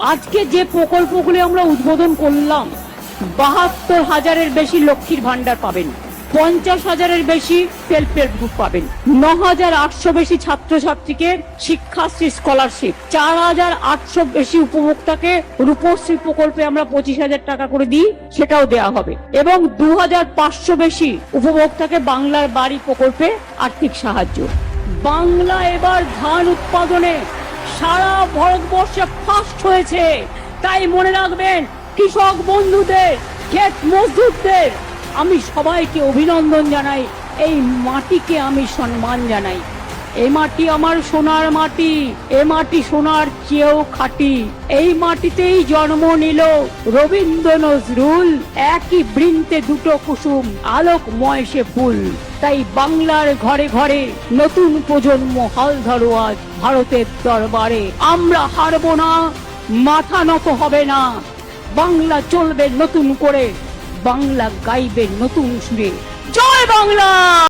আজকে যে প্রকল্পগুলি আমরা উদ্বোধন করলাম, ৭২,০০০-এর বেশি লক্ষ্মীর ভান্ডার পাবেন, ৫০,০০০-এর বেশি সেলফ হেল্প গ্রুপ পাবেন, ৯,৮০০ বেশি ছাত্রছাত্রীকে শিক্ষাশ্রী স্কলারশিপ, ৪,৮০০ বেশি উপভোক্তাকে রূপশ্রী প্রকল্পে আমরা ২৫,০০০ টাকা করে দিই, সেটাও দেওয়া হবে, এবং ২,৫০০ বেশি উপভোক্তাকে বাংলার বাড়ি প্রকল্পে আর্থিক সাহায্য। বাংলা এবার ধান উৎপাদনে সারা ভারতবর্ষে ফার্স্ট হয়েছে। তাই মনে রাখবেন, কৃষক বন্ধুদের, ক্ষেত মজদুরদের আমি সবাইকে অভিনন্দন জানাই, এই মাটিকে আমি সম্মান জানাই। এই মাটি আমার সোনার মাটি, এ মাটি সোনার চেয়েও খাঁটি। এই মাটিতেই জন্ম নিল রবীন্দ্র নজরুল, একই বৃন্তে দুটো কুসুম, আলোকময় সে ফুল। তাই বাংলার ঘরে ঘরে নতুন প্রজন্ম হাল ধরো আজ ভারতের দরবারে। আমরা হারবো না, মাথা নত হবে না। বাংলা চলবে নতুন করে, বাংলা গাইবে নতুন সুরে। জয় বাংলা।